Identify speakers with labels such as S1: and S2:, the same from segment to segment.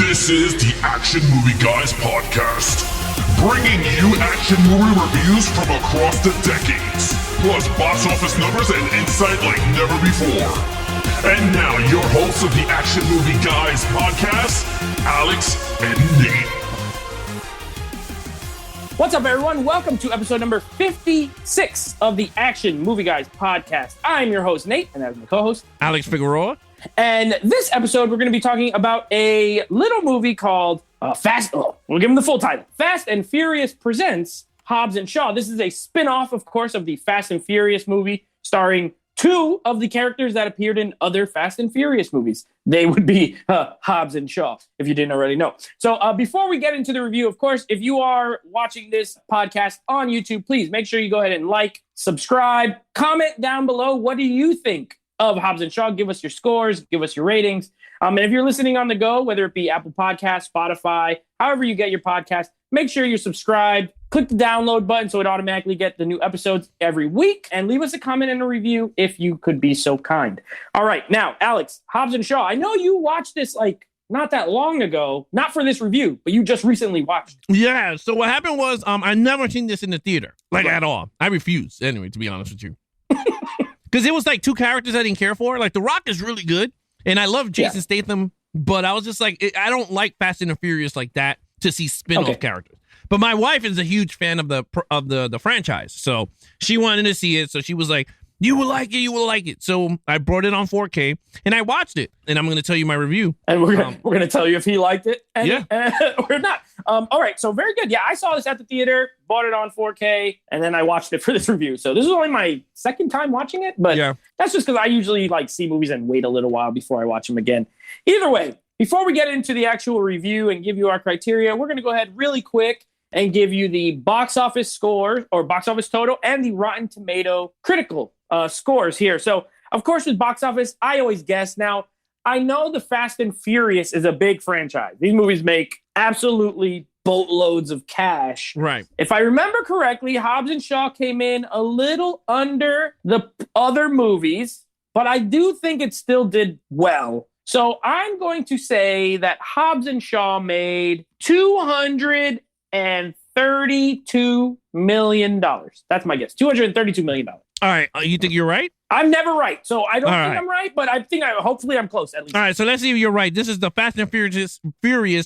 S1: This is the Action Movie Guys podcast, bringing you action movie reviews from across the decades, plus box office numbers and insight like never before. And now, your hosts of the Action Movie Guys podcast, Alex and Nate.
S2: What's up, everyone? Welcome to episode number 56 of the Action Movie Guys podcast. I'm your host, Nate, and that's my co-host,
S3: Alex Figueroa.
S2: And this episode, we're going to be talking about a little movie called we'll give them the full title. Fast and Furious presents Hobbs Shaw. This is a spinoff, of course, of the Fast and Furious movie, starring two of the characters that appeared in other Fast and Furious movies. They would be Hobbs and Shaw, if you didn't already know. So before we get into the review, of course, if you are watching this podcast on YouTube, please make sure you go ahead and like, subscribe, comment down below. What do you think of Hobbs and Shaw? Give us your scores, give us your ratings. And if you're listening on the go, whether it be Apple Podcasts, Spotify, however you get your podcast, make sure you're subscribed. Click the download button so it automatically gets the new episodes every week. And leave us a comment and a review if you could be so kind. All right. Now, Alex, Hobbs and Shaw. I know you watched this not that long ago. Not for this review, but you just recently watched.
S3: Yeah. So what happened was I never seen this in the theater, at all. I refused, anyway, to be honest with you. Because it was two characters I didn't care for. The Rock is really good. And I love Jason Statham. But I was just I don't like Fast and the Furious like that to see spin-off characters. But my wife is a huge fan of the franchise. So she wanted to see it. So she was like, you will like it. You will like it. So I brought it on 4K and I watched it. And I'm going to tell you my review.
S2: And we're going to tell you if he liked it or not. All right. So very good. Yeah, I saw this at the theater, bought it on 4K, and then I watched it for this review. So this is only my second time watching it. But that's just because I usually see movies and wait a little while before I watch them again. Either way, before we get into the actual review and give you our criteria, we're going to go ahead really quick and give you the box office score or box office total and the Rotten Tomato critical scores here. So, of course, with box office, I always guess. Now, I know the Fast and Furious is a big franchise. These movies make absolutely boatloads of cash.
S3: Right.
S2: If I remember correctly, Hobbs and Shaw came in a little under the other movies, but I do think it still did well. So I'm going to say that Hobbs and Shaw made $232 million. That's my guess. $232 million.
S3: All right. You think you're right?
S2: I'm never right. So I don't think I'm right, but I think hopefully I'm close at least.
S3: All right. So let's see if you're right. This is the Fast and Furious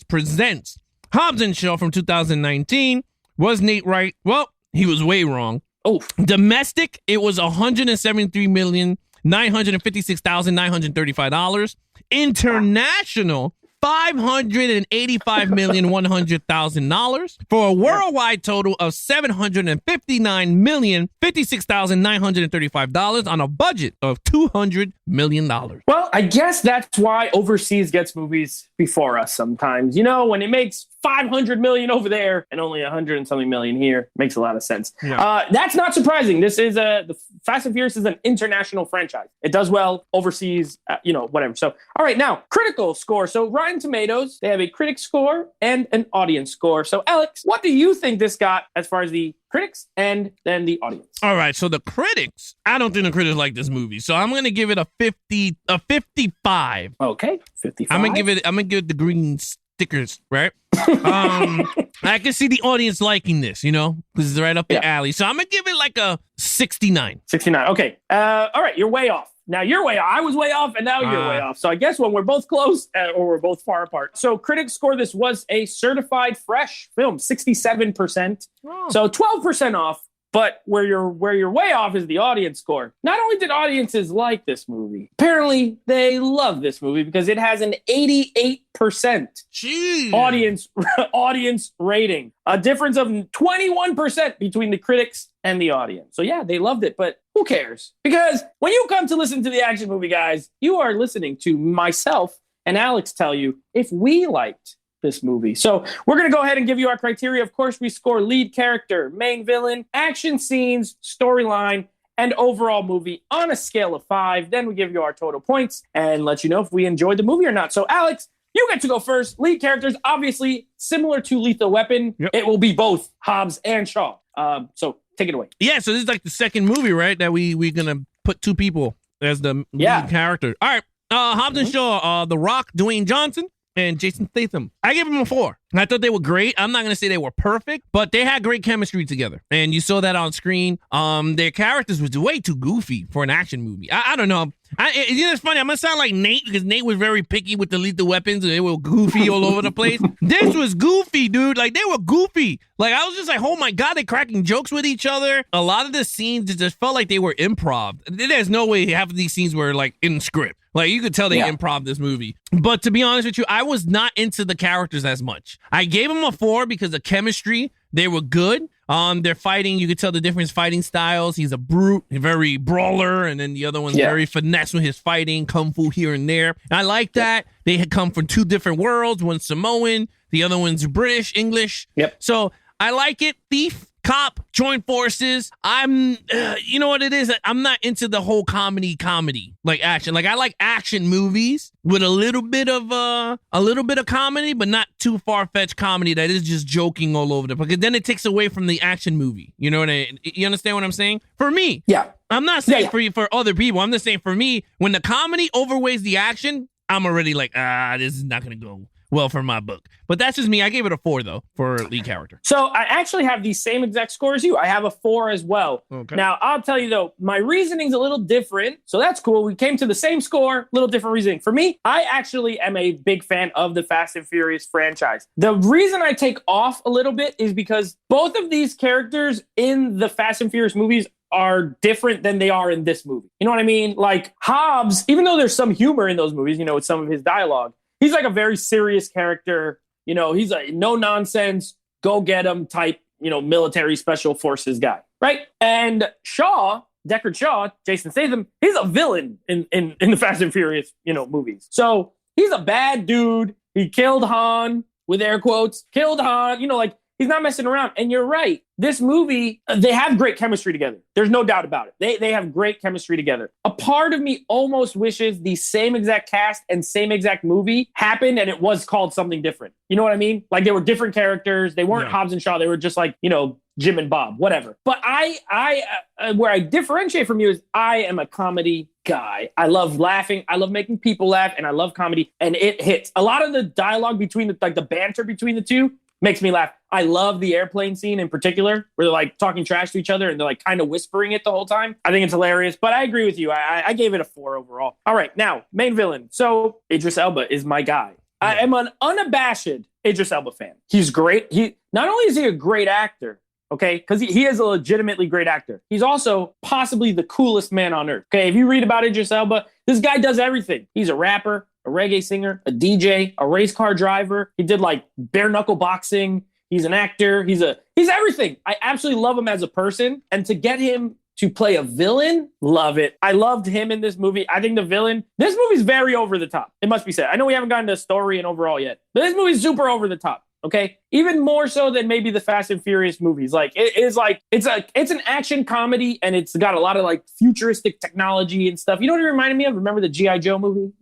S3: presents Hobbs and Shaw from 2019. Was Nate right? Well, he was way wrong.
S2: Oh.
S3: Domestic, it was $173,956,935. International, $585,100,000 for a worldwide total of $759,056,935 on a budget of $200 million.
S2: Well, I guess that's why overseas gets movies before us sometimes. You know, when it makes $500 million over there and only $100 and something million here, makes a lot of sense. Yeah. That's not surprising. This is the Fast and Furious is an international franchise. It does well overseas, whatever. So, all right, now critical score. So Rotten Tomatoes, they have a critic score and an audience score. So Alex, what do you think this got as far as the critics and then the audience?
S3: All right, so the critics, I don't think the critics like this movie. So I'm going to give it a 55.
S2: Okay, 55.
S3: I'm going to give it the green stickers, right? I can see the audience liking this, because it's right up the alley. So I'm going to give it a 69.
S2: 69. Okay. All right, you're way off. Now you're way off. I was way off, and now you're way off. So I guess when we're both close or we're both far apart. So critics score this was a certified fresh film, 67%. Oh. So 12% off. But where you're way off is the audience score. Not only did audiences like this movie, apparently they love this movie because it has an 88% audience rating. A difference of 21% between the critics and the audience. So yeah, they loved it, but who cares? Because when you come to listen to the Action Movie Guys, you are listening to myself and Alex tell you if we liked this movie. So we're going to go ahead and give you our criteria. Of course, we score lead character, main villain, action scenes, storyline, and overall movie on a scale of 5. Then we give you our total points and let you know if we enjoyed the movie or not. So Alex, you get to go first. Lead characters, obviously similar to Lethal Weapon. Yep. It will be both Hobbs and Shaw. So take it away.
S3: Yeah, so this is the second movie, right, that we're going to put two people as the lead character. All right, Hobbs and Shaw, The Rock, Dwayne Johnson, and Jason Statham. I gave them a 4. I thought they were great. I'm not going to say they were perfect, but they had great chemistry together. And you saw that on screen. Their characters was way too goofy for an action movie. I don't know. It's funny. I'm going to sound like Nate because Nate was very picky with the lethal weapons and they were goofy all over the place. This was goofy, dude. Like, they were goofy. Like, I was just like, oh my God, they're cracking jokes with each other. A lot of the scenes, it just felt like they were improv. There's no way half of these scenes were like in script. Like, you could tell they improv this movie. But to be honest with you, I was not into the characters as much. I gave them a 4 because of chemistry. They were good. They're fighting. You could tell the different fighting styles. He's a brute, very brawler, and then the other one's very finesse with his fighting, kung fu here and there. And I like that. They had come from 2 different worlds. One's Samoan, the other one's British, English. So I like it. Thief, cop, join forces. You know what it is? I'm not into the whole comedy, like action. Like, I like action movies with a little bit of comedy, but not too far-fetched comedy that is just joking all over because then it takes away from the action movie. You know what you understand what I'm saying? For me, I'm not saying for other people. I'm just saying for me, when the comedy overweighs the action, I'm already like, this is not going to go well for my book. But that's just me. I gave it a 4 though for lead character.
S2: So I actually have the same exact score as you. I have a 4 as well. Okay. Now I'll tell you though, my reasoning's a little different. So that's cool. We came to the same score, little different reasoning. For me, I actually am a big fan of the Fast and Furious franchise. The reason I take off a little bit is because both of these characters in the Fast and Furious movies are different than they are in this movie. You know what I mean? Like Hobbs, even though there's some humor in those movies, with some of his dialogue, he's like a very serious character. He's a no nonsense, go get him type, military special forces guy, right? And Deckard Shaw, Jason Statham, he's a villain in the Fast and Furious, movies. So he's a bad dude. He killed Han, with air quotes, killed Han, he's not messing around. And you're right. This movie, they have great chemistry together. There's no doubt about it. They have great chemistry together. A part of me almost wishes the same exact cast and same exact movie happened and it was called something different. You know what I mean? Like they were different characters. They weren't Hobbs and Shaw. They were just like, Jim and Bob, whatever. But I where I differentiate from you is I am a comedy guy. I love laughing. I love making people laugh and I love comedy and it hits. A lot of the dialogue between the banter between the two makes me laugh. I love the airplane scene in particular, where they're like talking trash to each other and they're like kind of whispering it the whole time. I think it's hilarious, but I agree with you. I gave it a 4 overall. All right, now, main villain. So Idris Elba is my guy. I am an unabashed Idris Elba fan. He's great. Not only is he a great actor, okay, because he is a legitimately great actor, he's also possibly the coolest man on earth. Okay, if you read about Idris Elba, this guy does everything. He's a rapper, a reggae singer, a DJ, a race car driver. He did like bare knuckle boxing. He's an actor. He's everything. I absolutely love him as a person. And to get him to play a villain, love it. I loved him in this movie. I think this movie's very over the top. It must be said. I know we haven't gotten to story and overall yet, but this movie's super over the top. Okay, even more so than maybe the Fast and Furious movies. Like it's an action comedy and it's got a lot of like futuristic technology and stuff. You know what it reminded me of? Remember the G.I. Joe movie?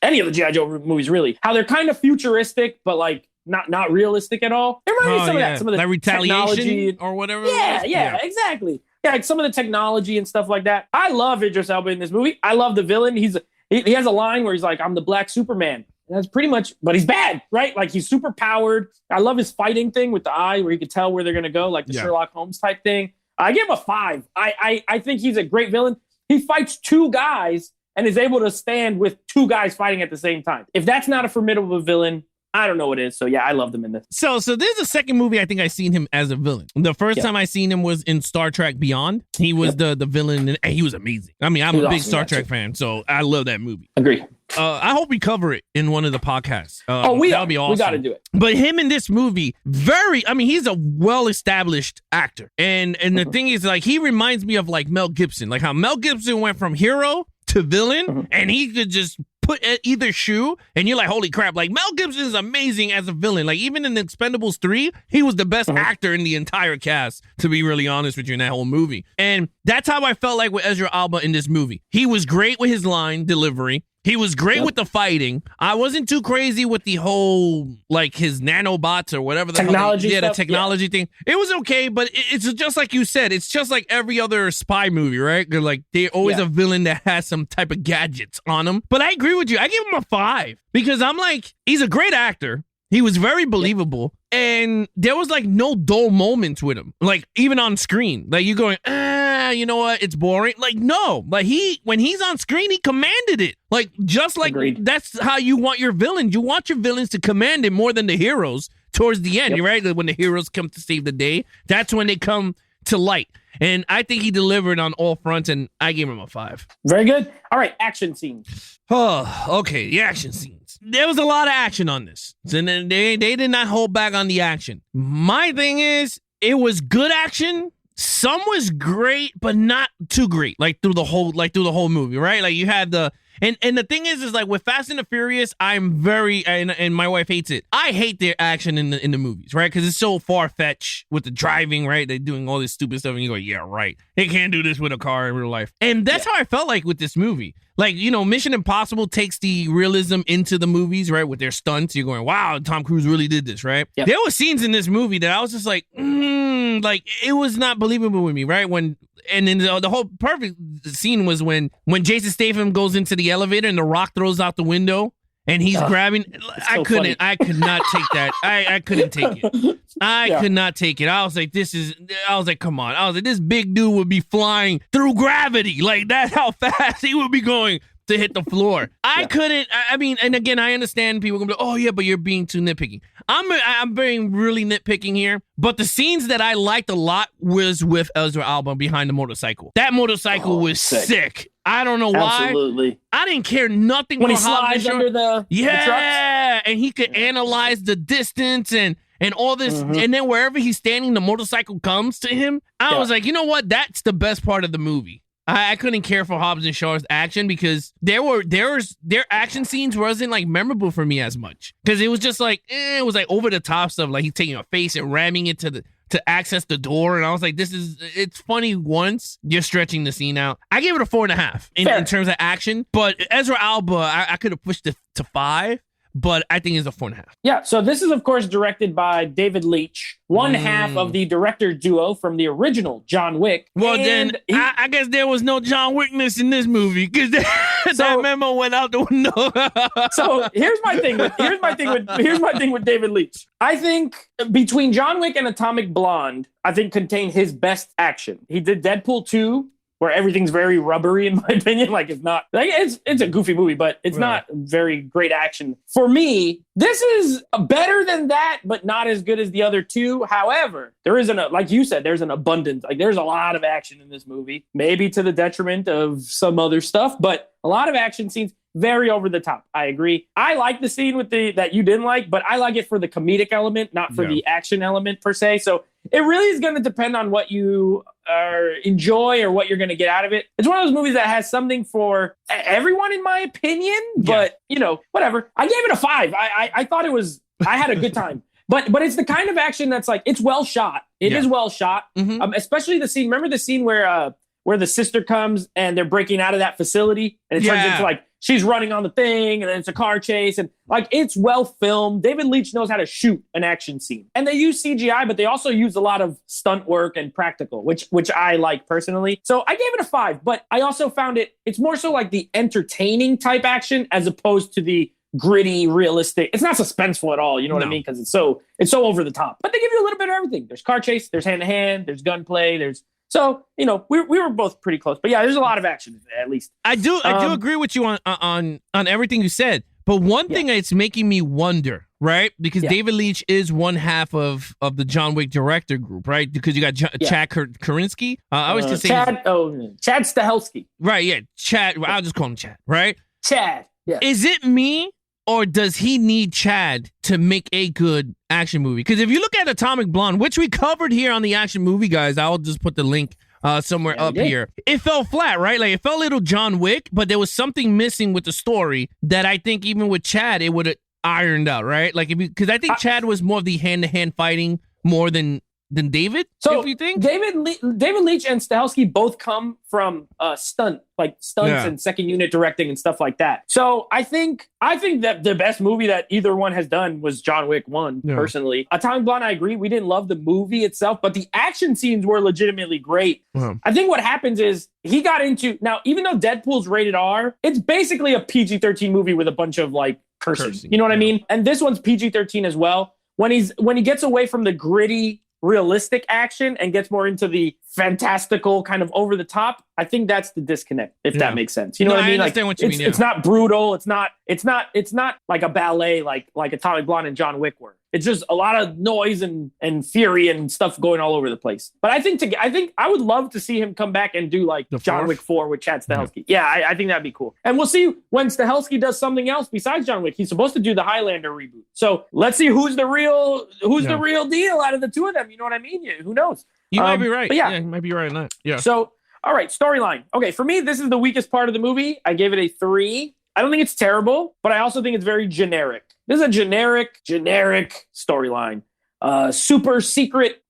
S2: Any of the G.I. Joe movies really? How they're kind of futuristic, but like not realistic at all. It reminds me of some of that. Some of the
S3: like retaliation
S2: technology
S3: or whatever.
S2: Yeah, exactly. Yeah, like some of the technology and stuff like that. I love Idris Elba in this movie. I love the villain. He has a line where he's like, "I'm the Black Superman." And that's pretty much, but he's bad, right? Like he's super powered. I love his fighting thing with the eye where you can tell where they're going to go, like the Sherlock Holmes type thing. I give him a 5. I think he's a great villain. He fights 2 guys and is able to stand with 2 guys fighting at the same time. If that's not a formidable villain, I don't know what it is. So yeah, I loved him in this.
S3: So there's a second movie I think I seen him as a villain. The first time I seen him was in Star Trek Beyond. He was the villain and he was amazing. I mean, I'm a big Star Trek fan, so I love that movie.
S2: Agree.
S3: I hope we cover it in one of the podcasts. That'll be awesome.
S2: We got to do it.
S3: But him in this movie, he's a well-established actor. And the thing is, like, he reminds me of like Mel Gibson, like how Mel Gibson went from hero to villain and he could just put at either shoe and you're like, holy crap, like Mel Gibson is amazing as a villain. Like even in Expendables 3, he was the best actor in the entire cast, to be really honest with you, in that whole movie. And that's how I felt like with Ezra Alba in this movie. He was great with his line delivery. He was great with the fighting. I wasn't too crazy with the whole, like, his nanobots or whatever the
S2: technology
S3: hell.
S2: The
S3: technology thing. It was okay, but it's just like you said. It's just like every other spy movie, right? Like, they're always a villain that has some type of gadgets on him. But I agree with you. I give him a 5 because I'm like, he's a great actor. He was very believable, and there was like no dull moments with him, like even on screen. Like you going, you know what? It's boring. Like no, like when he's on screen, he commanded it. Like just like that's how you want your villains. You want your villains to command it more than the heroes towards the end, right? Like when the heroes come to save the day, that's when they come to light. And I think he delivered on all fronts, and I gave him a 5.
S2: Very good. All right, action scenes.
S3: Oh, okay. The action scenes. There was a lot of action on this. And they did not hold back on the action. My thing is, it was good action. Some was great, but not too great. Like through the whole movie, right? Like you had the and the thing is like with Fast and the Furious, I'm very and my wife hates it. I hate their action in the movies, right? Because it's so far fetched with the driving, right? They're doing all this stupid stuff, and you go, yeah, right. They can't do this with a car in real life, and that's how I felt like with this movie. Like, you know, Mission Impossible takes the realism into the movies, right? With their stunts, you're going, wow, Tom Cruise really did this, right? Yep. There were scenes in this movie that I was just like, like it was not believable with me, right? And then the whole perfect scene was when Jason Statham goes into the elevator and The Rock throws out the window and he's grabbing. I could not take that. I couldn't take it. I could not take it. I was like, come on. I was like, this big dude would be flying through gravity. Like that's how fast he would be going to hit the floor. I couldn't. I mean, and again, I understand people gonna be like, oh yeah, but you're being too nitpicky. I'm being really nitpicking here. But the scenes that I liked a lot was with Ezra Alba behind the motorcycle. That motorcycle was sick. I don't know why.
S2: Absolutely.
S3: I didn't care nothing
S2: when he slides under the trucks.
S3: And he could analyze the distance and all this, and then wherever he's standing, the motorcycle comes to him. I was like, you know what? That's the best part of the movie. I couldn't care for Hobbs and Shaw's action because their action scenes wasn't like memorable for me as much because it was just like it was like over the top stuff, like he's taking a face and ramming it to access the door, and I was like, it's funny once you're stretching the scene out. I gave it a 4.5 in terms of action, but Ezra Alba I could have pushed it to 5. But I think it's a 4.5. Yeah,
S2: so this is, of course, directed by David Leitch, one half of the director duo from the original John Wick.
S3: Well, then I guess there was no John Wickness in this movie because that memo went out the window.
S2: So here's my thing with David Leitch. I think between John Wick and Atomic Blonde, I think contain his best action. He did Deadpool 2. Where everything's very rubbery, in my opinion. Like it's not like it's a goofy movie, but it's not very great action. For me, this is better than that, but not as good as the other two. However, there isn't like you said, there's an abundance. Like there's a lot of action in this movie, maybe to the detriment of some other stuff, but a lot of action scenes. Very over the top. I agree. I like the scene with that you didn't like, but I like it for the comedic element, not for the action element per se. So it really is going to depend on what you enjoy or what you're going to get out of it. It's one of those movies that has something for everyone, in my opinion. But you know, whatever. I gave it a 5. I thought it was. I had a good time. But it's the kind of action that's like it's well shot. It is well shot, especially the scene. Remember the scene where the sister comes and they're breaking out of that facility and it turns into like. She's running on the thing, and then it's a car chase, and like it's well filmed. David Leitch knows how to shoot an action scene, and they use CGI, but they also use a lot of stunt work and practical, which I like personally. So I gave it a 5, but I also found it's more so like the entertaining type action as opposed to the gritty, realistic. It's not suspenseful at all. You know what I mean? Because it's so over the top. But they give you a little bit of everything. There's car chase, there's hand to hand, there's gunplay, So, you know, we were both pretty close. But yeah, there's a lot of action, at least.
S3: I do agree with you on everything you said. But one thing that's making me wonder, right? Because David Leitch is one half of the John Wick director group, right? Because you got Chad Karinsky. I was just saying
S2: Chad Stahelski.
S3: Right, yeah. Chad. I'll just call him Chad, right?
S2: Chad. Yeah.
S3: Is it me? Or does he need Chad to make a good action movie? Because if you look at Atomic Blonde, which we covered here on the Action Movie Guys, I'll just put the link somewhere up here. It fell flat, right? Like it felt a little John Wick, but there was something missing with the story that I think even with Chad, it would have ironed out, right? Like because I think Chad was more of the hand-to-hand fighting more than than David.
S2: So
S3: if you think
S2: David Leitch and Stahelski both come from stunts and second unit directing and stuff like that. So I think that the best movie that either one has done was John Wick 1, personally. Atomic Blonde, I agree. We didn't love the movie itself, but the action scenes were legitimately great. I think what happens is he got into, now, even though Deadpool's rated R, it's basically a PG-13 movie with a bunch of like cursing. You know what I mean? And this one's PG-13 as well. When he gets away from the gritty, realistic action and gets more into the fantastical kind of over the top, I think that's the disconnect, if that makes sense. You know what I mean?
S3: I understand what you mean.
S2: It's not brutal. It's not like a ballet like Atomic Blonde and John Wick were. It's just a lot of noise and fury and stuff going all over the place. But I think I would love to see him come back and do like John Wick 4 with Chad Stahelski. Yeah, I think that'd be cool. And we'll see when Stahelski does something else besides John Wick. He's supposed to do the Highlander reboot. So let's see who's the real deal out of the two of them. You know what I mean? Who knows?
S3: You might be right.
S2: But
S3: you might be right on that. Yeah.
S2: So, all right, storyline. Okay, for me, this is the weakest part of the movie. I gave it a 3. I don't think it's terrible, but I also think it's very generic. This is a generic storyline. Super secret,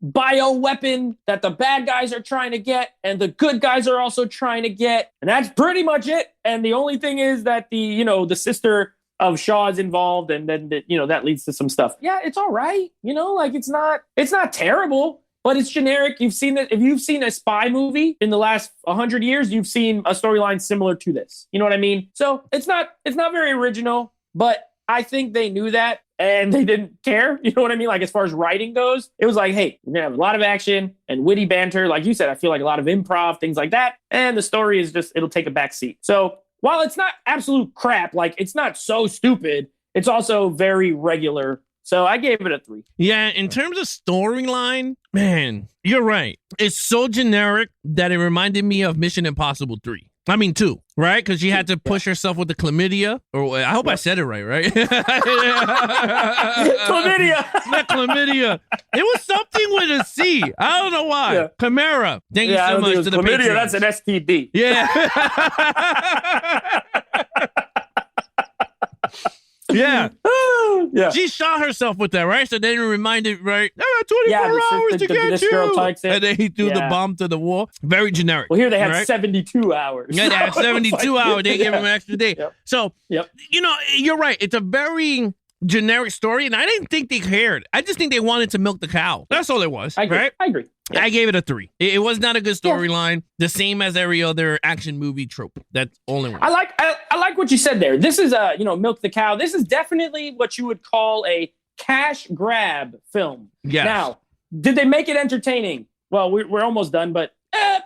S2: bio weapon that the bad guys are trying to get and the good guys are also trying to get. And that's pretty much it. And the only thing is that the sister of Shaw is involved, and then that leads to some stuff. Yeah, it's all right. It's not terrible. But it's generic. You've seen that. If you've seen a spy movie in the last 100 years, you've seen a storyline similar to this. You know what I mean? So it's not very original, but I think they knew that and they didn't care. You know what I mean? Like, as far as writing goes, it was like, hey, we're going to have a lot of action and witty banter. Like you said, I feel like a lot of improv, things like that. And the story is it'll take a back seat. So while it's not absolute crap, like it's not so stupid, it's also very regular. So I gave it a 3.
S3: Yeah, in terms of storyline, man, you're right. It's so generic that it reminded me of Mission Impossible 3. I mean 2, right? Because she had to push herself with the chlamydia. Or I hope I said it right?
S2: Chlamydia.
S3: Not chlamydia. It was something with a C. I don't know why. Yeah. Chimera. Thank you so much to the
S2: chlamydia.
S3: Patriots.
S2: That's an STD.
S3: Yeah. Yeah. Yeah. She shot herself with that, right? So then it reminded, right? 24 hours to get you. And then he threw the bomb to the wall. Very generic.
S2: Well, here they had 72 hours.
S3: Yeah, they had 72 hours. They gave him an extra day. Yep. So, you're right. It's a very generic story, and I didn't think they cared. I just think they wanted to milk the cow. That's all it was.
S2: I agree.
S3: Right?
S2: I agree. Yeah.
S3: I gave it a 3. It was not a good storyline. The same as every other action movie trope. That's all it was.
S2: I like what you said there. This is milk the cow. This is definitely what you would call a cash grab film.
S3: Yes.
S2: Now, did they make it entertaining? Well, we're almost done, but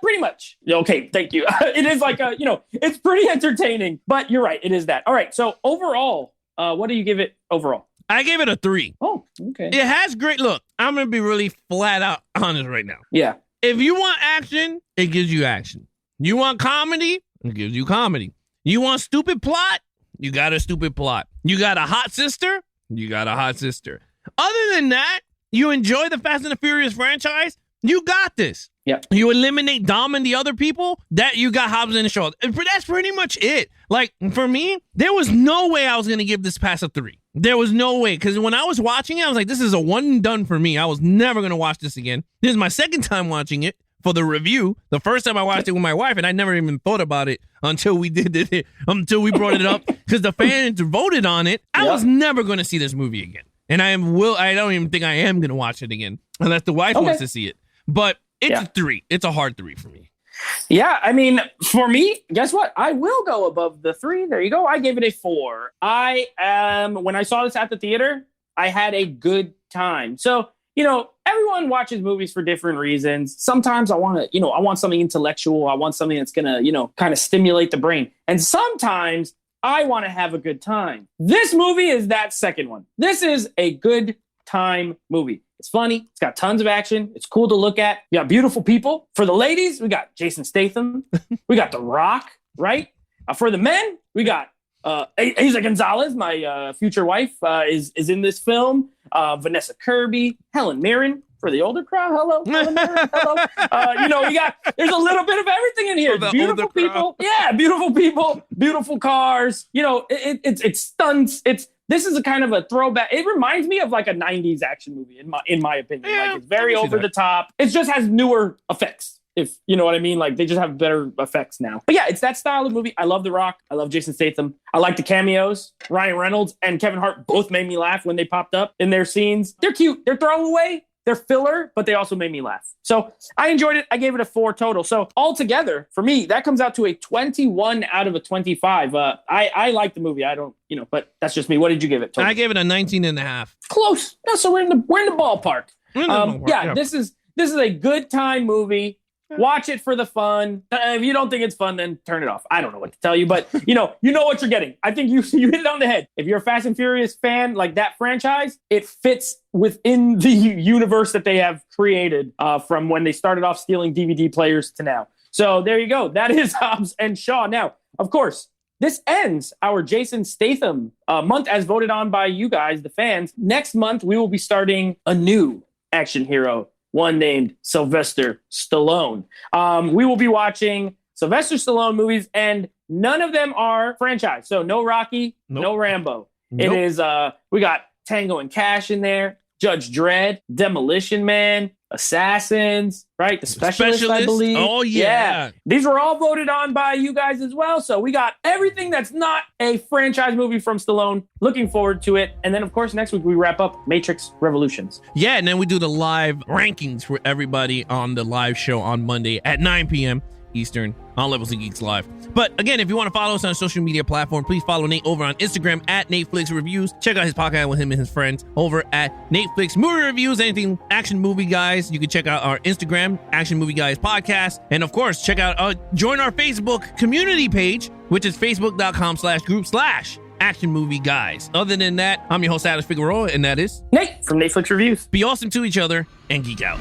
S2: pretty much. Okay, thank you. It is like it's pretty entertaining. But you're right, it is that. All right. So overall, what do you give it overall?
S3: I gave it a 3.
S2: Oh, okay.
S3: It has great look. I'm going to be really flat out honest right now.
S2: Yeah.
S3: If you want action, it gives you action. You want comedy, it gives you comedy. You want stupid plot, you got a stupid plot. You got a hot sister, you got a hot sister. Other than that, you enjoy the Fast and the Furious franchise, you got this.
S2: Yeah.
S3: You eliminate Dom and the other people, that you got Hobbs and Shaw. That's pretty much it. Like, for me, there was no way I was going to give this past a 3. There was no way. Because when I was watching it, I was like, this is a one and done for me. I was never going to watch this again. This is my second time watching it for the review. The first time I watched it with my wife, and I never even thought about it until we did it, until we brought it up. Because the fans voted on it. I was never going to see this movie again. And I don't even think I am going to watch it again. Unless the wife wants to see it. But it's a 3. It's a hard 3 for me.
S2: Yeah, I mean, for me, guess what? I will go above the 3. There you go. I gave it a 4. When I saw this at the theater, I had a good time. So, everyone watches movies for different reasons. Sometimes I want something intellectual. I want something that's going to, kind of stimulate the brain. And sometimes I want to have a good time. This movie is that second one. This is a good time movie. It's funny. It's got tons of action. It's cool to look at. You got beautiful people. For the ladies, we got Jason Statham. We got The Rock, right? For the men, we got Eiza Gonzalez, my future wife, is in this film. Vanessa Kirby, Helen Mirren. For the older crowd, hello. Helen Mirren, hello. There's a little bit of everything in here. Beautiful people. Yeah, beautiful people. Beautiful cars. It's stunts. this is a kind of a throwback. It reminds me of like a 90s action movie in my opinion.
S3: Yeah,
S2: like it's very
S3: I can see
S2: over the top. It just has newer effects. If you know what I mean, like they just have better effects now. But yeah, it's that style of movie. I love The Rock. I love Jason Statham. I like the cameos. Ryan Reynolds and Kevin Hart both made me laugh when they popped up in their scenes. They're cute. They're throwaway. They're filler, but they also made me laugh. So I enjoyed it. I gave it a 4 total. So altogether, for me, that comes out to a 21 out of a 25. I like the movie. I don't, but that's just me. What did you give it? Total?
S3: I gave it a 19.5.
S2: Close. No, so we're in the ballpark. Yeah, this is a good time movie. Watch it for the fun. If you don't think it's fun, then turn it off. I don't know what to tell you, but you know what you're getting. I think you hit it on the head. If you're a Fast and Furious fan, like that franchise, it fits within the universe that they have created from when they started off stealing DVD players to now. So there you go. That is Hobbs and Shaw. Now, of course, this ends our Jason Statham month as voted on by you guys, the fans. Next month, we will be starting a new action hero, one named Sylvester Stallone. We will be watching Sylvester Stallone movies, and none of them are franchise. So no Rocky, no Rambo. It is, we got Tango and Cash in there, Judge Dredd, Demolition Man, Assassins, right? The Specialist, I believe.
S3: Oh, yeah.
S2: These were all voted on by you guys as well. So we got everything that's not a franchise movie from Stallone. Looking forward to it. And then, of course, next week we wrap up Matrix Revolutions.
S3: Yeah, and then we do the live rankings for everybody on the live show on Monday at 9 p.m. Eastern on Levels of Geeks Live. But again, if you want to follow us on a social media platform, please follow Nate over on Instagram at Netflix Reviews. Check out his podcast with him and his friends over at Netflix Movie Reviews. Anything Action Movie Guys, you can check out our Instagram, Action Movie Guys Podcast. And of course, join our Facebook community page, which is facebook.com/group/Action Movie Guys. Other than that, I'm your host, Alex Figueroa, and that is
S2: Nate from Netflix Reviews.
S3: Be awesome to each other and geek out.